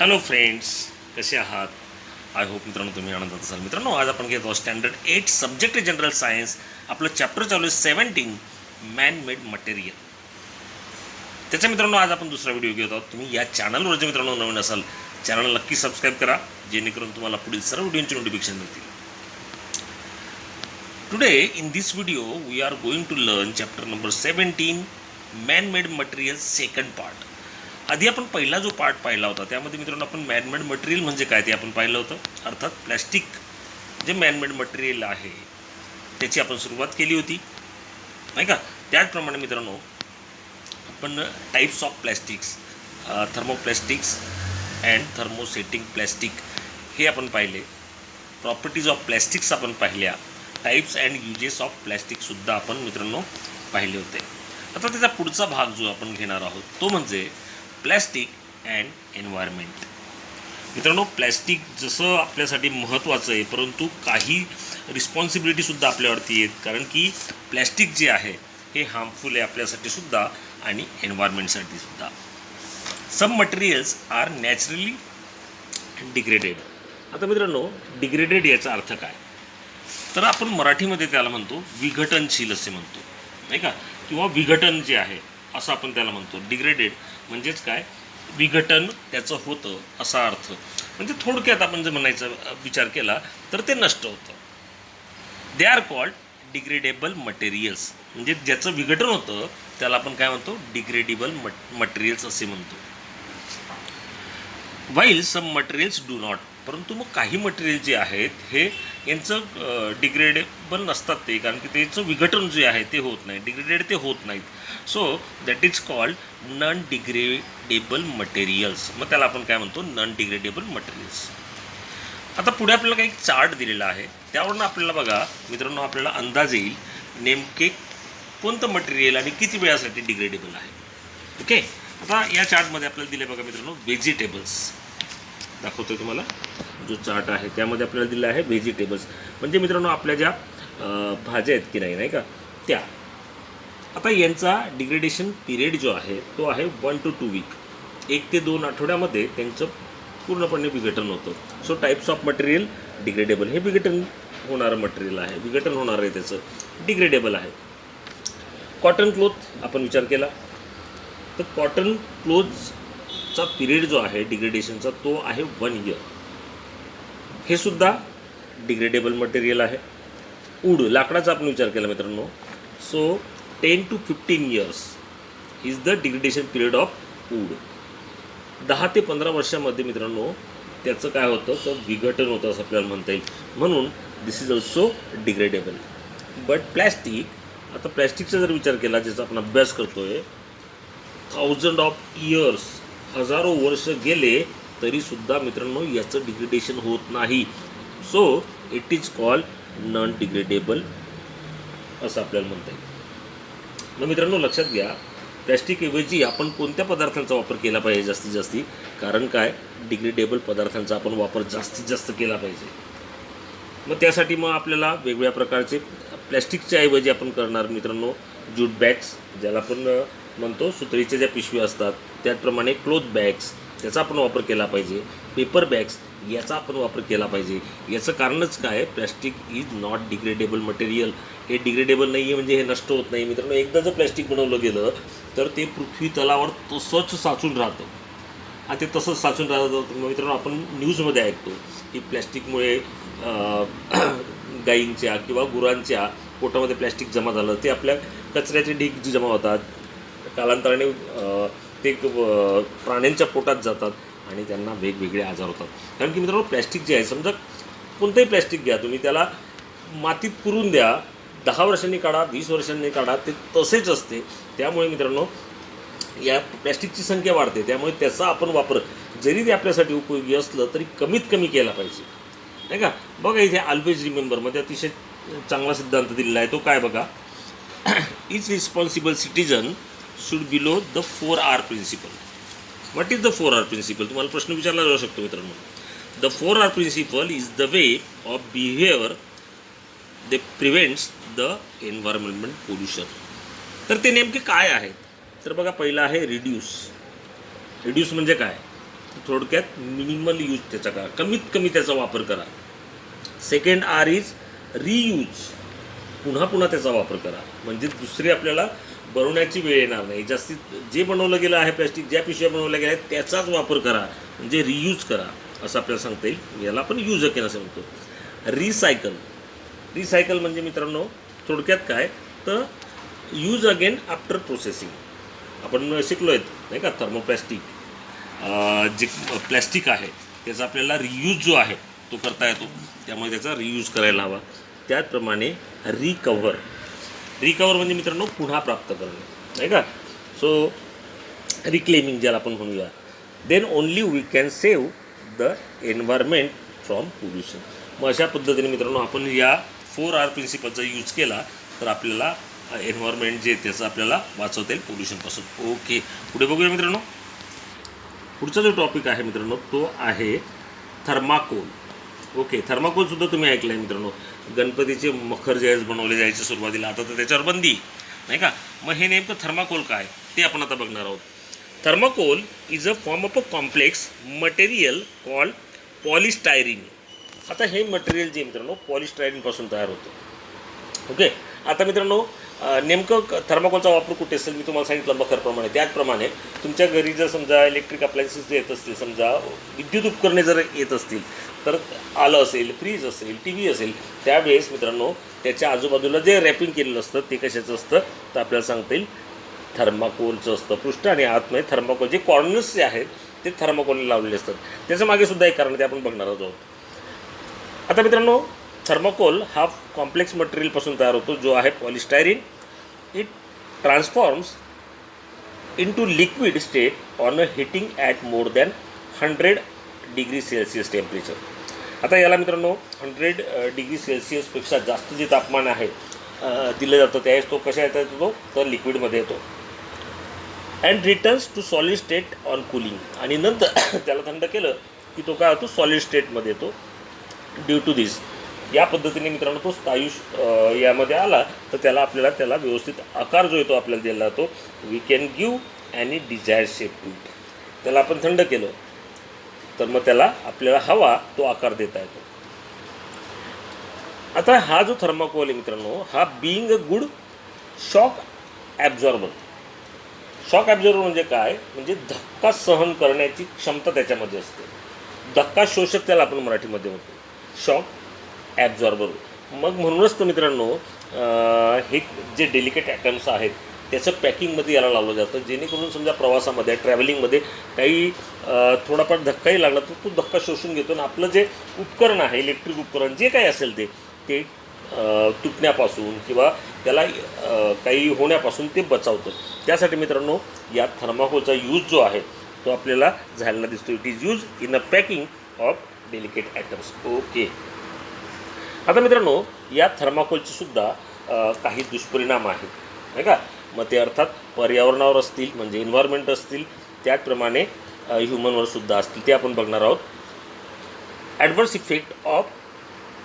Hello friends, कसे आहात? I hope मित्रांनो तुम्ही आनंदात असाल. मित्रांनो, आज आपण घेतो स्टँडर्ड 8 सब्जेक्ट जनरल सायन्स. आपलं चॅप्टर चालू आहे 17 मॅन मेड मटेरियल. त्याच्या मित्रांनो आज आपण दुसरा व्हिडिओ घेत आहोत. तुम्ही या चॅनलवर जे मित्रांनो नवीन असाल, चॅनलला नक्की सबस्क्राईब करा, जेणेकरून तुम्हाला पुढील सर्व व्हिडिओची नोटिफिकेशन मिळतील. Today in this video we are going to learn chapter number 17 man made material second part. आधी आपण पहिला जो पार्ट पाहिला होता त्यामध्ये मित्रांनो आपण मॅनमेड मटेरियल म्हणजे काय ते आपण पाहिलं होतं. अर्थात प्लॅस्टिक जे मॅनमेड मटेरियल आहे त्याची आपण सुरुवात केली होती, नाही का. त्याचप्रमाणे मित्रांनो आपण types of plastics, thermoplastics and thermosetting plastic हे आपण पाहिले. प्रॉपर्टीज ऑफ प्लॅस्टिक्स आपण पाहिल्या. टाईप्स अँड युजेस ऑफ प्लॅस्टिकसुद्धा आपण मित्रांनो पाहिले होते. आता त्याचा पुढचा भाग जो आपण घेणार आहोत तो म्हणजे प्लॅस्टिक अँड एन्व्हायरमेंट. मित्रांनो, प्लॅस्टिक जसं आपल्यासाठी महत्त्वाचं आहे, परंतु काही रिस्पॉन्सिबिलिटीसुद्धा आपल्यावरती आहेत. कारण की प्लॅस्टिक जे आहे हे हार्मफुल आहे आपल्यासाठी सुद्धा आणि एन्व्हायरमेंटसाठी सुद्धा. Some materials are naturally degraded. आता मित्रांनो, डिग्रेडेड याचा अर्थ काय, तर आपण मराठीमध्ये त्याला म्हणतो विघटनशील असे म्हणतो, नाही का, किंवा विघटन जे आहे असं आपण त्याला म्हणतो. डिग्रेडेड म्हणजेच काय, विघटन त्याचं होतं असा अर्थ. म्हणजे थोडक्यात आपण जर म्हणायचा विचार केला तर ते नष्ट होतं. They are called degradable materials. म्हणजे ज्याचं विघटन होतं त्याला आपण काय म्हणतो, डिग्रेडेबल मटेरियल्स असे म्हणतो. While some materials do not. परंतु मग काही मटेरियल जे आहेत हे यांचं डिग्रेडेबल नसतात ते, कारण की त्याचं विघटन जे आहे ते होत नाही, डिग्रेडेड ते होत नाहीत. So that is called non degradable materials. मग त्याला आपण काय म्हणतो, नॉन डिग्रेडेबल मटेरियल्स. आता पुढे आपल्याला काही चार्ट दिलेला आहे, त्यावरून आपल्याला बघा मित्रांनो आपल्याला अंदाज येईल नेमके कोणतं मटेरियल आणि किती वेळासाठी डिग्रेडेबल आहे. ओके, आता या चार्टमध्ये आपल्याला दिले बघा मित्रांनो व्हेजिटेबल्स. दाखवतो तुम्हाला जो चार्ट आहे त्यामध्ये आपल्याला दिला आहे व्हेजिटेबल्स. म्हणजे मित्रांनो आपल्या ज्या भाज्या आहेत की नाही का त्या. आता यांचा डिग्रेडेशन पिरियड जो आहे तो आहे 1 to 2 वीक. 1 ते 2 आठवड्यामध्ये त्यांचं पूर्णपणे विघटन होतं. So types of material degradable, हे विघटन होणारं मटेरियल आहे, विघटन होणारं आहे त्याचं, डिग्रेडेबल आहे. कॉटन क्लोथ आपण विचार केला तर कॉटन क्लोथचा पिरियड जो आहे डिग्रेडेशनचा तो आहे 1 year. हे सुद्धा डिग्रेडेबल मटेरियल आहे. वूड, लाकडाचा आपण विचार केला मित्रांनो, so 10 to 15 years is the degradation period of wood. 10 ते 15 वर्षामध्ये मित्रांनो त्याचं काय होतं तर विघटन होतं असं आपल्याला म्हणता येईल. म्हणून this is also degradable. But plastic, आता प्लॅस्टिकचा जर विचार केला ज्याचा आपण अभ्यास करतोय, 1000 of years, हजारो वर्ष गेले तरीसुद्धा मित्रांनो याचं डिग्रेडेशन होत नाही. So it is called non degradable असं आपल्याला म्हणता येईल. मग मित्रांनो लक्षात घ्या, प्लॅस्टिकऐवजी आपण कोणत्या पदार्थांचा वापर केला पाहिजे जास्तीत जास्त, कारण काय, डिग्रेडेबल पदार्थांचा आपण वापर जास्तीत जास्त केला पाहिजे. मग त्यासाठी मग आपल्याला वेगवेगळ्या प्रकारचे प्लॅस्टिकच्या ऐवजी आपण करणार मित्रांनो ज्यूट बॅग्स, ज्याला आपण म्हणतो सुतळीच्या ज्या पिशव्या असतात, त्याचप्रमाणे क्लोथ बॅग्स त्याचा आपण वापर केला पाहिजे. पेपर बॅग्स याचा आपण वापर केला पाहिजे. याचं कारणच काय, plastic is not degradable material. हे डिग्रेडेबल नाही आहे म्हणजे हे नष्ट होत नाही मित्रांनो. एकदा जर प्लॅस्टिक बनवलं गेलं तर ते पृथ्वी तलावर तसंच साचून राहतं. आणि ते तसंच साचून राहतं. मित्रांनो आपण न्यूजमध्ये ऐकतो की प्लॅस्टिकमुळे गायींच्या किंवा गुरांच्या पोटामध्ये प्लॅस्टिक जमा झालं, ते आपल्या कचऱ्याचे ढीग जमा होतात, कालांतराने ते प्राण्यांच्या पोटात जातात आणि त्यांना वेगवेगळे आजार होतात. कारण की मित्रांनो प्लॅस्टिक जे आहे, समजा कोणतंही प्लॅस्टिक घ्या तुम्ही, त्याला मातीत पुरून द्या, 10 वर्षांनी काढा, 20 वर्षांनी काढा, ते तसेच असते. त्यामुळे मित्रांनो या प्लॅस्टिकची संख्या वाढते. त्यामुळे त्याचा आपण वापर जरी ते आपल्यासाठी उपयोगी असलं तरी कमीत कमी केला पाहिजे, नाही का. बघा इथे ऑल्वेज रिमेंबरमध्ये अतिशय चांगला सिद्धांत दिलेला आहे. तो काय बघा, each responsible citizen should below the 4R principle. What is the 4R principle, तुम्हाला प्रश्न विचारला जाऊ शकतो मित्रांनो. The 4R principle is the way of behaviour they prevents the environment pollution. तर ते नेमके काय आहेत, तर बघा पहिलं आहे रिड्यूस. रिड्यूस म्हणजे काय, थोडक्यात मिनिमल यूज त्याचा करा, कमीत कमी त्याचा वापर करा. सेकंड आर इज रियूज, पुन्हा पुन्हा त्याचा वापर करा, म्हणजे दुसरी आपल्याला बनवण्याची वेळ येणार नाही. जास्तीत जे बनवलं गेलं आहे प्लॅस्टिक, ज्या पिशव्या बनवल्या गेल्या आहेत त्याचाच वापर करा, म्हणजे रियूज करा असं आपल्याला सांगता येईल. याला आपण यूज अगेन असं म्हणतो. रिसायकल, रिसायकल म्हणजे मित्रांनो थोडक्यात काय तर यूज अगेन आफ्टर प्रोसेसिंग. आपण शिकलो आहेत नाही का, थर्मोप्लॅस्टिक जे प्लॅस्टिक आहे त्याचा आपल्याला रियूज जो आहे तो करता येतो, त्यामुळे त्याचा रियूज करायला हवा. त्याचप्रमाणे रिकव्हर, रिकव्हर म्हणजे मित्रांनो पुन्हा प्राप्त करणे नाही का. सो रिक्लेमिंग ज्याला आपण म्हणूया. Then only we can save the environment from pollution. मग अशा पद्धतीने मित्रांनो आपण या 4R प्रिन्सिपलचा यूज केला तर आपल्याला एन्व्हायरमेंट जे त्याचं आपल्याला वाचवता येईल पोल्युशनपासून. ओके, पुढे बघूया मित्रांनो. पुढचा जो टॉपिक आहे मित्रांनो तो आहे थर्माकोल. ओके, थर्माकोलसुद्धा तुम्ही ऐकलं आहे मित्रांनो. गणपतीचे मखर जे बनवले जायचे सुरुवातीला, आता तर त्याच्यावर बंदी नाही का. मग हे नेमकं थर्माकोल काय ते आपण आता बघणार आहोत. Thermocol is a form of a complex material called polystyrene. आता हे मटेरियल जे मित्रांनो पॉलिस्टायरीनपासून तयार होतं. ओके, आता मित्रांनो नेमकं थर्माकोलचा वापर कुठे असेल मी तुम्हाला सांगितलं मखरप्रमाणे. त्याचप्रमाणे तुमच्या घरी जर समजा इलेक्ट्रिक अप्लायन्सेस जे येत असतील, समजा विद्युत उपकरणे जर येत असतील तर आलं असेल, फ्रीज असेल, टी व्ही असेल, त्यावेळेस मित्रांनो त्याच्या आजूबाजूला जे रॅपिंग केलेलं असतं ते कशाचं असतं तर आपल्याला सांगता येईल थर्माकोलचं असतं. पृष्ठ आणि आतमध्ये थर्माकोल जे कॉर्नर्स जे आहेत ते थर्माकोलने लावलेले असतात. त्याच्या मागे सुद्धा एक कारण ते आपण बघणार आहोत. आता मित्रांनो थर्माकोल हा कॉम्प्लेक्स मटेरियलपासून तयार होतो जो आहे polystyrene. It transforms into liquid state on a heating at more than 100 degree Celsius temperature. आता याला मित्रांनो 100 डिग्री सेल्सिअसपेक्षा जास्त जे तापमान आहे दिलं जातं त्यावेळेस तो कशा येता येतो तर लिक्विडमध्ये येतो. And returns to solid state on cooling, आणि नंतर त्याला थंड केलं की तो काय होतो सॉलिड स्टेटमध्ये येतो. ड्यू टू दिस, या पद्धतीने मित्रांनो तो स्थायू यामध्ये आला तर त्याला व्यवस्थित आकार जो येतो आपल्याला दिला जातो. We can give any desired shape to it. त्याला आपण थंड केलं तर मग त्याला आपल्याला हवा तो आकार देता येतो. आता हा जो थर्माकोल आहे मित्रांनो हा being a good shock absorber. Shock absorber म्हणजे काय, म्हणजे धक्का सहन करण्याची क्षमता त्याच्यामध्ये असते. धक्का शोषक त्याला आपण मराठीमध्ये म्हणतो, शॉक ॲब्झॉर्बर. मग म्हणूनच तर मित्रांनो हे जे डेलिकेट ॲटम्स आहेत त्याचं पॅकिंगमध्ये याला लावलं जातं, जेणेकरून समजा प्रवासामध्ये ट्रॅव्हलिंगमध्ये काही थोडाफार धक्काही लागला तर तो धक्का शोषून घेतो आणि आपलं जे उपकरण आहे इलेक्ट्रिक उपकरण जे काही असेल ते तुटण्यापासून किंवा त्याला काही होण्यापासून ते बचावतं. त्यासाठी मित्रांनो या थर्माकोलचा यूज जो आहे तो आपल्याला झालेला दिसतो. It is use in a packing of delicate atoms. Okay, आता मित्रांनो या थर्माकोलचे सुद्धा काही दुष्परिणाम आहेत नाही का. मग ते अर्थात पर्यावरणावर असतील म्हणजे एन्व्हायरमेंट असतील, त्याचप्रमाणे ह्युमनवर सुद्धा असतील, ते आपण बघणार आहोत. Adverse effect of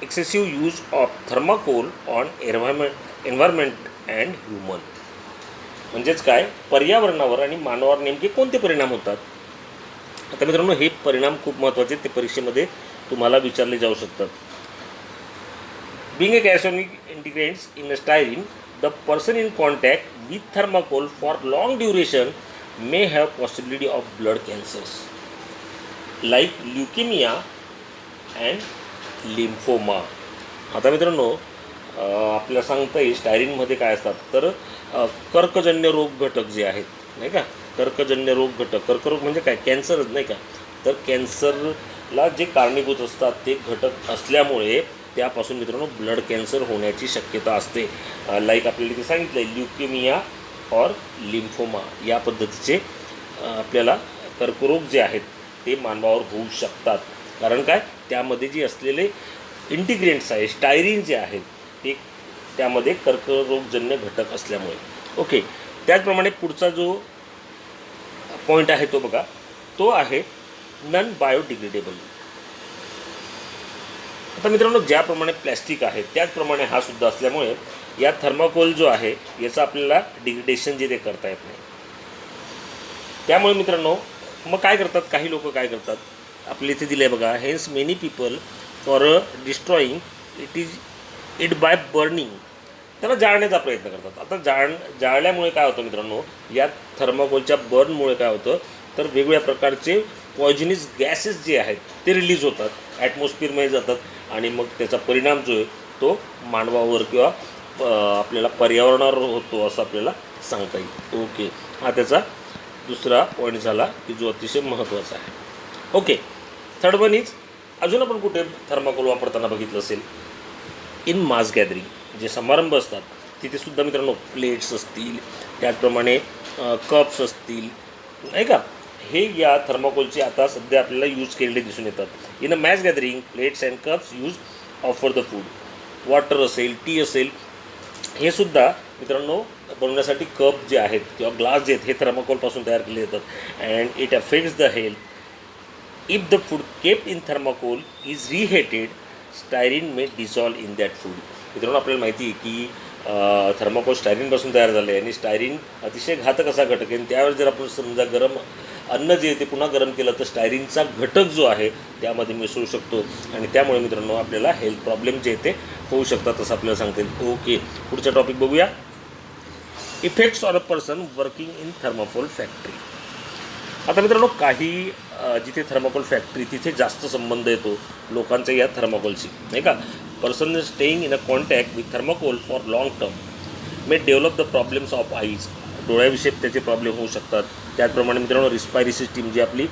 excessive use of thermocol on environment and human. म्हणजेच काय, पर्यावरणावर आणि मानवावर नेमके कोणते परिणाम होतात. आता मित्रांनो हे परिणाम खूप महत्त्वाचे, ते परीक्षेमध्ये तुम्हाला विचारले जाऊ शकतात. Being a cationic integrants in a styrene, the person in contact with thermocol for long duration may have possibility of blood cancers like leukemia and lymphoma. आता मित्रांनो आपल्याला सांगता येईल स्टायरीनमध्ये काय असतात तर कर्कजन्य रोग घटक जे आहेत नाही का. कर्कजन्य रोग घटक, कर्करोग म्हणजे काय, कॅन्सरच नाही का. तर कॅन्सरला जे कारणीभूत असतात ते घटक असल्यामुळे त्यापासून मित्रांनो ब्लड कॅन्सर होण्याची शक्यता असते. लाईक आपल्याला इथे सांगितलं आहे ल्युकेमिया और लिम्फोमा या पद्धतीचे आपल्याला कर्करोग जे आहेत ते मानवावर होऊ शकतात. कारण काय, त्यामध्ये जे असलेले इंटिग्रेंट्स आहे स्टायरीन जे आहेत ते त्यामध्ये कर्करोगजन्य घटक असल्यामुळे. ओके, त्याचप्रमाणे पुढचा जो पॉईंट आहे तो बघा, तो आहे नॉन बायोडिग्रेडेबल. आता मित्रांनो ज्याप्रमाणे प्लॅस्टिक आहे त्याचप्रमाणे हा सुद्धा असल्यामुळे या थर्माकोल जो आहे याचं आपल्याला डिग्रेडेशन जे ते करता येत नाही. त्यामुळे मित्रांनो मग काय करतात काही लोक काय करतात, आपल्या इथे दिलं आहे बघा, hence many people for destroying it by burning, त्याला जाळण्याचा प्रयत्न करतात. आता जाळल्यामुळे काय होतं मित्रांनो, या थर्माकोलच्या बर्नमुळे काय होतं तर वेगवेगळ्या प्रकारचे पॉयझनस गॅसेस जे आहेत ते रिलीज होतात, ॲटमॉस्फिअरमध्ये जातात आणि मग त्याचा परिणाम जो आहे तो मानवावर किंवा आपल्याला पर्यावरणावर होतो असं आपल्याला सांगता येईल. ओके, हा त्याचा दुसरा पॉईंट झाला की जो अतिशय महत्त्वाचा आहे. ओके, थर्ड वन इज, अजून आपण कुठे थर्माकोल वापरताना बघितलं असेल, इन मास गॅदरिंग, जे समारंभ असतात तिथे सुद्धा मित्रांनो प्लेट्स असतील, त्याचप्रमाणे कप्स असतील, नाही का, हे या थर्माकोलचे आता सध्या आपल्याला यूज केलेले दिसून येतात. In a mass gathering plates and cups use offer the food, water असेल, टी असेल, हे सुद्धा मित्रांनो बनवण्यासाठी कप जे आहेत किंवा ग्लास जे आहेत हे थर्माकोलपासून तयार केले जातात. And it affects the health if the food kept in thermocol is reheated, styrene may dissolve in that food. मित्रांनो आपल्याला माहिती आहे की थर्माकोल स्टायरीनपासून तयार झालं आहे आणि स्टायरीन अतिशय घातक असा घटक आहे. आणि त्यावेळेस जर आपण समजा गरम अन्न जे आहे ते पुन्हा गरम केलं तर स्टायरीनचा घटक जो आहे त्यामध्ये मिसळू शकतो आणि त्यामुळे मित्रांनो आपल्याला हेल्थ प्रॉब्लेम जे आहे ते होऊ शकतात असं आपल्याला सांगता येईल. ओके, पुढचा टॉपिक बघूया, effects on a person working in thermocol factory. आता मित्रांनो काही जिथे थर्माकोल फॅक्टरी तिथे जास्त संबंध येतो लोकांचा या थर्माकोलशी, नाही का. Person staying in a contact with thermocol for long term may develop the problems of eyes, डोळ्याविषयी त्याचे प्रॉब्लेम होऊ शकतात. त्याचप्रमाणे मित्रांनो रिस्पायरी सिस्टीम जी आपली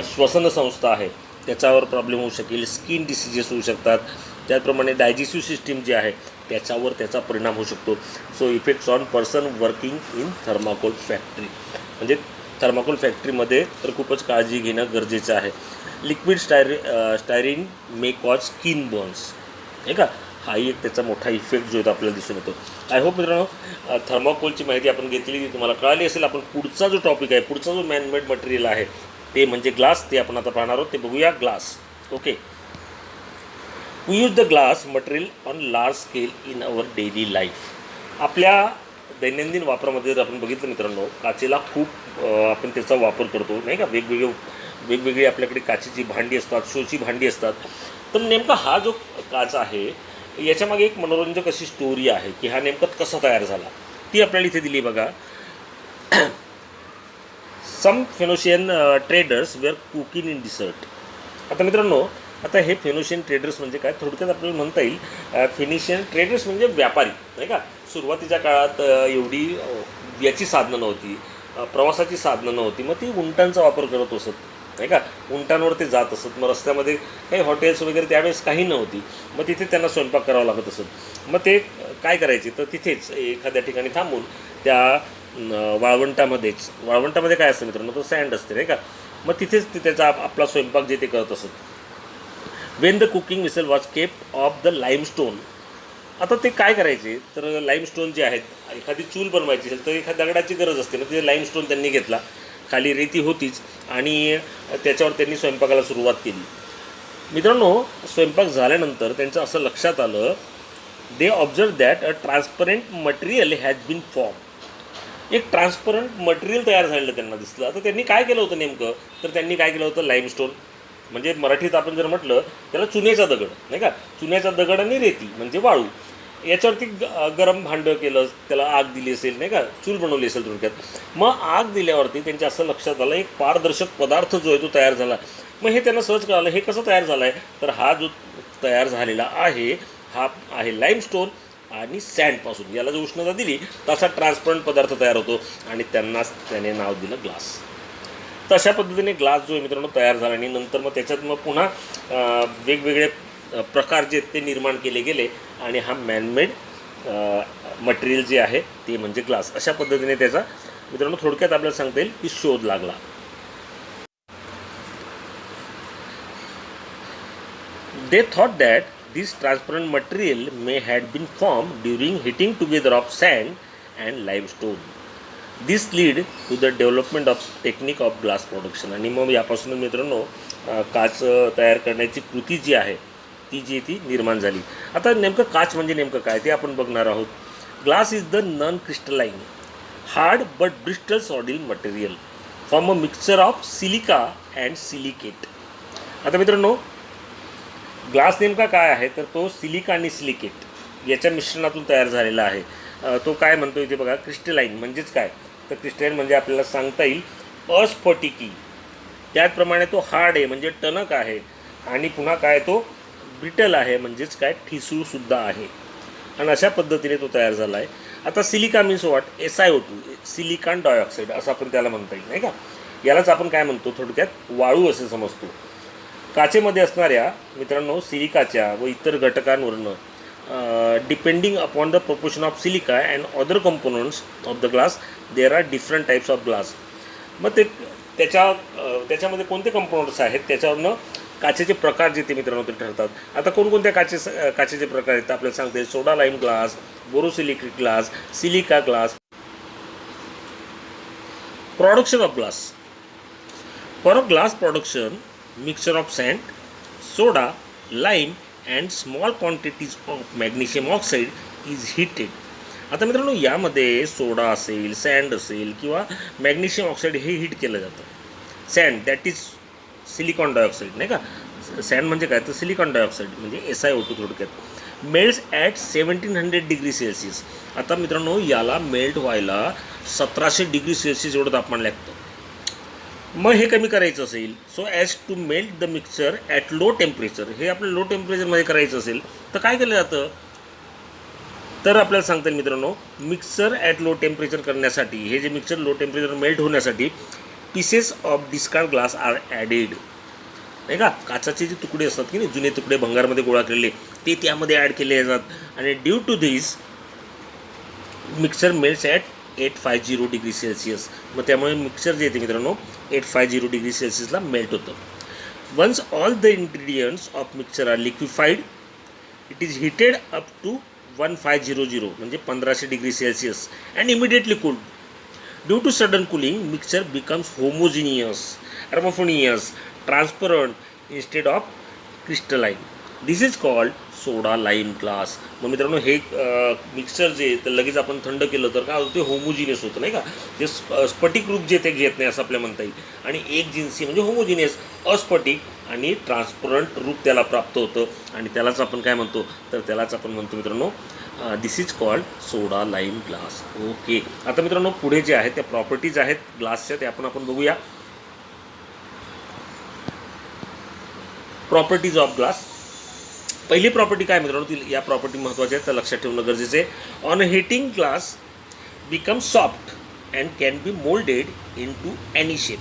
श्वसन संस्था आहे त्याच्यावर प्रॉब्लेम होऊ शकेल, स्किन डिसीजेस होऊ शकतात. त्याचप्रमाणे डायजेस्टिव्ह सिस्टीम जी आहे त्याच्यावर त्याचा परिणाम होऊ शकतो. So effects on person working in thermocol factory, म्हणजे थर्माकोल फॅक्टरीमध्ये तर खूपच काळजी घेणं गरजेचं आहे. Liquid styrene may cause skin Burns, नाही का, हाही एक त्याचा मोठा इफेक्ट जो आहे तो आपल्याला दिसून येतो. आय होप मित्रांनो थर्माकोलची माहिती आपण घेतली ती तुम्हाला कळाली असेल. आपण पुढचा जो टॉपिक आहे, पुढचा जो मॅनमेड मटेरियल आहे ते म्हणजे ग्लास, ते आपण आता पाहणार आहोत. ते बघूया glass. Okay, we use the glass material on large scale in our daily life. आपल्या दैनंदिन वापरामध्ये जर आपण बघितलं मित्रांनो काचेला खूप आपण त्याचा वापर करतो, नाही का. वेगवेगळी आपल्याकडे काचेची भांडी असतात, शोची भांडी असतात. तर नेमका हा जो काच आहे याच्यामागे एक मनोरंजक अशी स्टोरी आहे की हा नेमका कसा तयार झाला ती आपल्याला इथे दिली बघा. Some Phoenician traders were cooking in desert. आता मित्रांनो आता हे फेनोशियन ट्रेडर्स म्हणजे काय, थोडक्यात आपल्याला म्हणता येईल फेनिशियन ट्रेडर्स म्हणजे व्यापारी, नाही का. सुरुवातीच्या काळात एवढी याची साधनं नव्हती, प्रवासाची साधनं नव्हती, मग ती उंटांचा वापर करत असत, नाही का. उंटांवर ते जात असत. मग रस्त्यामध्ये काही हॉटेल्स वगैरे त्यावेळेस काही नव्हती, मग तिथे त्यांना स्वयंपाक करावा लागत असत. मग ते काय करायचे तर तिथेच एखाद्या ठिकाणी थांबून त्या वाळवंटामध्ये काय असतं मित्रांनो, तो सँड असते, नाही का. मग तिथेच ते त्याचा आपला स्वयंपाक जे ते करत असत. When the cooking vessel was kept off the limestone. आता ते काय करायचे तर लाईमस्टोन जे आहेत, एखादी चूल बनवायची असेल तर एखाद्या दगडाची गरज असते, मग ते लाईमस्टोन त्यांनी घेतला, खाली रेती होतीच आणि त्याच्यावर त्यांनी स्वयंपाकाला सुरुवात केली. मित्रांनो स्वयंपाक झाल्यानंतर त्यांचं असं लक्षात आलं, they observe that a transparent material has been form. एक ट्रान्सपरंट मटेरियल तयार झालेलं त्यांना दिसलं. तर त्यांनी काय केलं होतं नेमकं तर त्यांनी काय केलं होतं, लाईमस्टोन म्हणजे मराठीत आपण जर म्हटलं त्याला चुन्याचा दगड, नाही का. चुन्याचा दगड आणि रेती म्हणजे वाळू, याच्यावरती गरम भांडं केलं, त्याला आग दिली असेल, नाही का, चूल बनवली असेल थोडक्यात. मग आग दिल्यावरती त्यांच्या असं लक्षात आलं एक पारदर्शक पदार्थ जो आहे तो तयार झाला. मग हे त्यांना सहज कळालं हे कसं तयार झालं आहे तर हा जो तयार झालेला आहे हा आहे लाईमस्टोन आणि सँडपासून. याला जर उष्णता दिली तसा ट्रान्सपरंट पदार्थ तयार होतो आणि त्याने नाव दिलं ग्लास. तर अशा पद्धतीने ग्लास जो आहे मित्रांनो तयार झाला आणि नंतर मग त्याच्यात मग पुन्हा वेगवेगळे प्रकार जे ते निर्माण केले गेले आणि हा मॅनमेड मटेरियल जे आहे ते म्हणजे ग्लास. अशा पद्धतीने त्याचा मित्रांनो थोडक्यात आपल्याला सांगता येईल की शोध लागला. They thought that this transparent material may had been formed during heating together of sand and limestone. This lead to the development of technique of glass production. आणि मग यापासून मित्रांनो काच तयार करण्याची कृती जी आहे ती निर्माण झाली. आता नेमकं काच म्हणजे नेमकं काय ते आपण बघणार आहोत. Glass is the non crystalline hard but Bristol solid material. From a mixture of silica and silicate. आता मित्रांनो, ग्लास नेमका काय आहे तर तो सिलिका आणि सिलिकेट याच्या मिश्रणातून तयार झालेला आहे. तो काय म्हणतो इथे बघा, क्रिस्टलाईन म्हणजेच काय तर क्रिस्टलाईन म्हणजे आपल्याला सांगता येईल अस्फटिकी. त्याचप्रमाणे तो हार्ड आहे म्हणजे टणक आहे, आणि पुन्हा काय तो ब्रिटल आहे म्हणजेच काय ठिसूळसुद्धा आहे. आणि अशा पद्धतीने तो तयार झाला आहे. आता silica means what, SiO2 silicon dioxide असं आपण त्याला म्हणता येईल नाही का. यालाच आपण काय म्हणतो थोडक्यात वाळू असे समजतो. काचेमध्ये असणाऱ्या मित्रांनो सिलिकाच्या व इतर घटकांवरनं depending upon the proportion of silica and other components of the glass there are different types of glass. मग ते त्याच्यामध्ये कोणते कंपोनंट्स आहेत त्याच्यावरनं काचेचे प्रकार जे ते मित्रांनो ते ठरतात. आता कोणकोणत्या काचेचे प्रकार आहेत आपल्याला सांगते. Soda lime glass, borosilicate glass, silica glass. Production of glass. For a glass production mixture of sand, soda, lime and small quantities of magnesium oxide is heated. आता मित्रांनो यामध्ये सोडा असेल, सँड असेल किंवा मॅग्नेशियम ऑक्साईड हे हीट केलं जातं. Sand that is silicon dioxide नाही का. सँड म्हणजे काय तर सिलिकॉन डायऑक्साईड म्हणजे SiO2 थोडक्यात. Melts at 1700 degree Celsius. आता मित्रांनो याला मेल्ट व्हायला 1700 डिग्री सेल्सिअस एवढं तापमान लागतं. मग हे कमी करायचं असेल so as to melt the mixture at low temperature. हे आपलं लो टेम्परेचरमध्ये करायचं असेल तर काय केलं जातं तर आपल्याला सांगता येईल मित्रांनो, मिक्सचर ॲट लो टेम्परेचर करण्यासाठी हे जे मिक्सचर लो टेम्परेचर मेल्ट होण्यासाठी pieces of discard glass are added नाही का. काचाचे जे तुकडे असतात की नाही, जुने तुकडे भंगारमध्ये गोळा केलेले ते त्यामध्ये ॲड केले जातात. आणि due to this mixture melts at 850 degree Celsius. मग त्यामुळे मिक्सचर जे येते मित्रांनो 850 डिग्री सेल्सिअसला मेल्ट होतं. Once all the ingredients of mixture are liquefied it is heated up to 1500 म्हणजे 1500 degree Celsius and immediately cooled. Due to sudden cooling mixture becomes homogeneous, homogeneous, transparent instead of crystalline. This is called soda lime glass. मग मित्रांनो हे mixture जे तर लगेच आपण थंड केलं तर काय होतं ते होमोजिनियस होतं नाही का. ते स्फटिक रूप जे ते घेत नाही असं आपल्याला म्हणता येईल. आणि एक जिन्सी म्हणजे होमोजिनियस, अस्फटिक आणि ट्रान्सपरंट रूप त्याला प्राप्त होतं. आणि त्यालाच आपण काय म्हणतो तर त्यालाच आपण म्हणतो मित्रांनो this is called soda lime glass. Okay. आता मित्रांनो पुढे जे आहेत त्या प्रॉपर्टीज आहेत ग्लासच्या त्या आपण बघूया. Properties of glass. पहिली प्रॉपर्टी काय मित्रांनो, ती या प्रॉपर्टी महत्त्वाच्या आहेत तर लक्षात ठेवणं गरजेचं आहे. On heating glass become soft and can be moulded into any shape.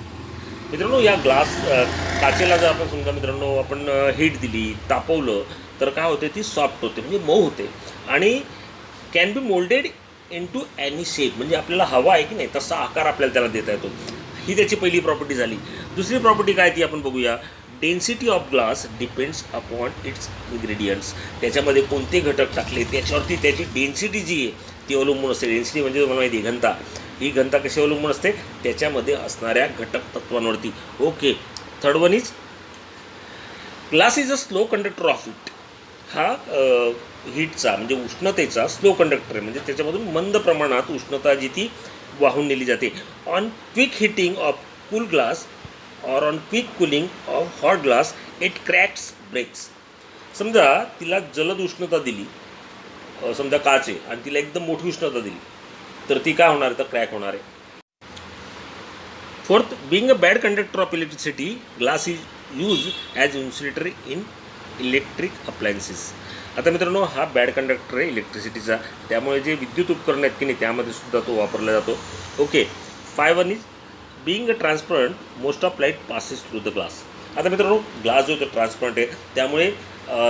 मित्रांनो या ग्लास काचेला जर आपण समजा मित्रांनो आपण हीट दिली, तापवलं तर काय होते ती सॉफ्ट होते म्हणजे मऊ होते. आणि can be moulded into any shape म्हणजे आपल्याला हवा आहे की नाही तसा आकार आपल्याला त्याला देता येतो. ही त्याची पहिली प्रॉपर्टी झाली. दुसरी प्रॉपर्टी काय ती आपण बघूया. Density of glass depends upon its ingredients. त्याच्यामध्ये कोणते घटक टाकले त्याच्यावरती त्याची डेन्सिटी जी आहे ती अवलंबून असते. डेन्सिटी म्हणजे तुम्हाला माहिती आहे घनता. ही घनता कशी अवलंबून असते त्याच्यामध्ये असणाऱ्या घटक तत्वांवरती. Okay. Third one is glass is a slow conductor of heat. हा हीटचा म्हणजे उष्णतेचा स्लो कंडक्टर आहे म्हणजे त्याच्यामधून मंद प्रमाणात उष्णता जी ती वाहून नेली जाते. On quick heating of cool glass or on quick cooling of hot glass it cracks breaks. समजा तिला जलद उष्णता दिली समजा काच आहे आणि तिला एकदम मोठी उष्णता दिली तर ती काय होणार तर क्रॅक होणार आहे. Fourth, being a bad conductor of electricity glass is use as insulator in electric appliances. आता मित्रांनो हा बॅड कंडक्टर आहे इलेक्ट्रिसिटीचा त्यामुळे जे विद्युत उपकरण आहेत की नाही त्यामध्ये सुद्धा तो वापरला जातो. Okay. 5 is being a transparent most of light passes through the glass. आता मित्रांनो ग्लास जो तो ट्रान्सपरंट आहे त्यामुळे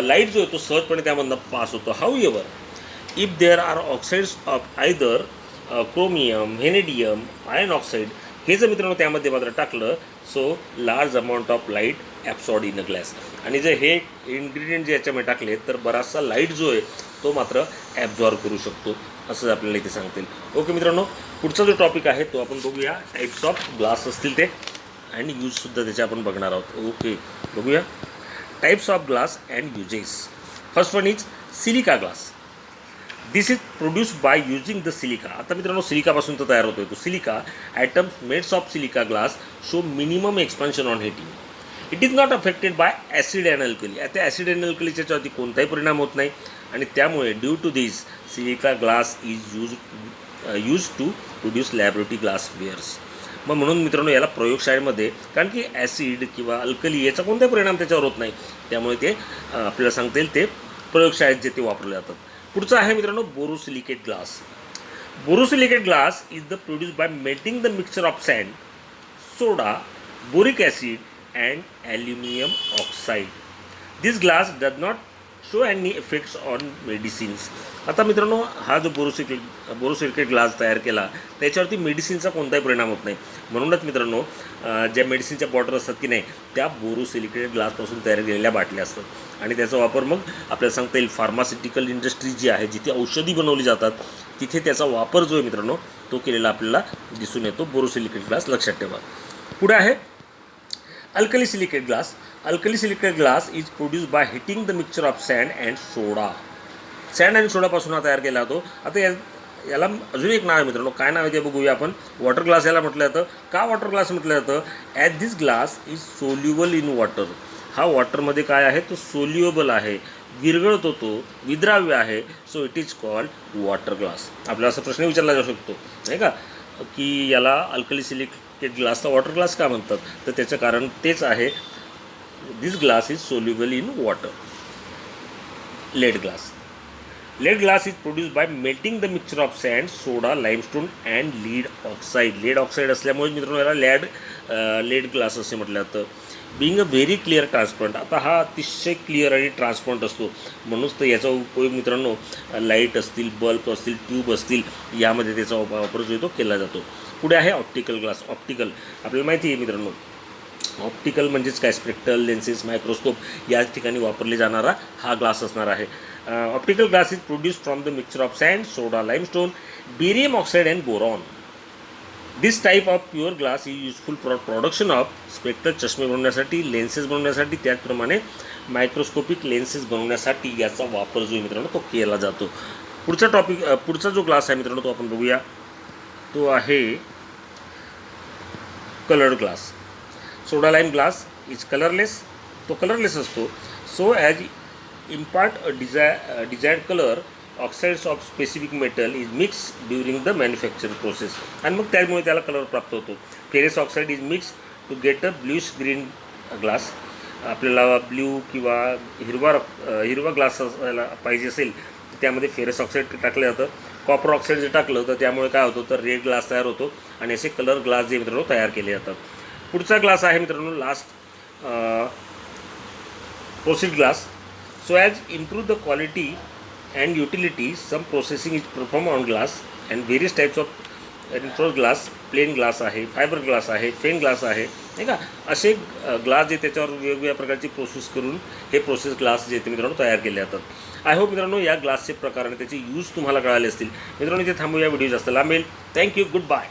लाईट जो आहे तो सहजपणे त्यामधनं पास होतो. However if there are oxides of either chromium, vanadium, iron oxide हे जर मित्रांनो त्यामध्ये मात्र टाकलं so large amount of light absorbed in a glass. आणि जर हे इन्ग्रेडियंट जे याच्यामध्ये टाकले तर बराचसा लाईट जो आहे तो मात्र ॲब्झॉर्ब करू शकतो असं आपल्याला इथे सांगतील. ओके मित्रांनो पुढचा जो टॉपिक आहे तो आपण बघूया. टाईप्स ऑफ ग्लास असतील ते आणि यूजसुद्धा त्याचे आपण बघणार आहोत. ओके बघूया. Types of glass and uses. First one is silica glass. This is produced by using the silica. आता मित्रांनो सिलिकापासून तो तयार होतो. तो silica atoms made of silica glass show minimum expansion on heating. It is not affected by acid and alkali. आता acid and अल्कलीच्या याच्यावरती कोणताही परिणाम होत नाही आणि त्यामुळे due to this silica glass is use to produce laboratory glass wears. मग म्हणून मित्रांनो याला प्रयोगशाळेमध्ये, कारण की ॲसिड किंवा अल्कली याचा कोणताही परिणाम त्याच्यावर होत नाही, त्यामुळे ते आपल्याला सांगता येईल ते प्रयोगशाळेत जे ते वापरले जातात. पुढचं आहे मित्रांनो borosilicate glass. Borosilicate glass is the produce by melting the mixture of sand, soda, boric acid and aluminium oxide. This glass does not show any effects on medicines. आता मित्रांनो हा जो बोरोसिलिकेट ग्लास तयार केला त्याच्यावरती मेडिसिनचा कोणताही परिणाम होत नाही. म्हणूनच मित्रांनो ज्या मेडिसिनच्या बॉटल असतात की नाही त्या बोरोसिलिकेट ग्लासपासून तयार केलेल्या बाटल्या असतात आणि त्याचा वापर मग आपल्याला सांगता येईल फार्मास्युटिकल इंडस्ट्री जी आहे, जिथे औषधी बनवली जातात तिथे त्याचा वापर जो आहे मित्रांनो तो केलेला आपल्याला दिसून येतो. बोरोसिलिकेट ग्लास लक्षात ठेवा. पुढे आहे alkali silicate glass. Alkali silicate glass is produce by heating the mixture of sand and soda. Sand आणि सोडापासून हा तयार केला जातो. आता याला अजून एक नाव आहे मित्रांनो. काय नाव आहे ते बघूया आपण. वॉटर ग्लास याला म्हटलं जातं. का वॉटर ग्लास म्हटलं जातं? As this glass is soluble in water. हा वॉटरमध्ये काय आहे तो सोल्युबल आहे, विरघळतो, तो विद्राव्य आहे. So it is called water glass. आपल्याला असा प्रश्न विचारला जाऊ शकतो नाही का की याला अल्कली सिलिकेट ग्लासला वॉटर ग्लास का म्हणतात? तर त्याचं कारण तेच आहे, this glass is soluble in water. Lead glass. Lead glass is produce by melting the mixture of sand, soda, limestone and lead oxide. Lead oxide असल्यामुळे मित्रांनो याला लेड ग्लास असे म्हटलं जातं. Being a very clear transparent. आता हा अतिशय clear आणि ट्रान्सपरंट असतो, म्हणूनच तर याचा उपयोग मित्रांनो लाईट असतील, बल्ब असतील, ट्यूब असतील यामध्ये त्याचा वापर जो आहे तो केला जातो. पुढे आहे ऑप्टिकल ग्लास. ऑप्टिकल आपल्याला माहिती आहे मित्रांनो, ऑप्टिकल म्हणजेच काय, स्पेक्ट्रल लेन्सेस, मायक्रोस्कोप या ठिकाणी वापरले जाणारा हा ग्लास असणार आहे. Optical glass is produce from the mixture of sand, soda, limestone, barium oxide and boron. This type of pure glass is useful for production of spectral चष्मे बनवण्यासाठी, लेन्सेस बनवण्यासाठी, त्याचप्रमाणे मायक्रोस्कोपिक लेन्सेस बनवण्यासाठी याचा वापर जो मित्रांनो तो केला जातो. पुढचा जो ग्लास आहे मित्रांनो तो आपण बघूया. तो आहे coloured glass. Soda lime glass is colourless. तो कलरलेस असतो. So as impart a desired colour, oxides of specific metal is mix during the manufacturing process. आणि मग त्यामुळे त्याला कलर प्राप्त होतो. Ferrous oxide is mix to get a bluish green glass. आपल्याला blue किंवा हिरवा ग्लास पाहिजे असेल तर त्यामध्ये फेरस ऑक्साईड टाकलं जातं. कॉपर ऑक्साईड जे टाकलं तर त्यामुळे काय होतं तर रेड ग्लास तयार होतो आणि असे कलर ग्लास जे मित्रांनो तयार केले जातात. पुढचा ग्लास आहे मित्रांनो last proceed glass. So as improve the quality and utility some processing is perform on glass and various types of reinforce glass, plain glass आहे, फायबर ग्लास आहे, फेन ग्लास आहे नाही का. असे ग्लास जे त्याच्यावर वेगवेगळ्या प्रकारची प्रोसेस करून हे प्रोसेस ग्लास जे ते मित्रांनो तयार केले जातात. आय होप मित्रांनो या ग्लासचे प्रकार आणि त्याचे यूज तुम्हाला कळाले असतील. मित्रांनो इथे थांबूया, व्हिडिओ जास्त लांबेल. Thank you, good bye.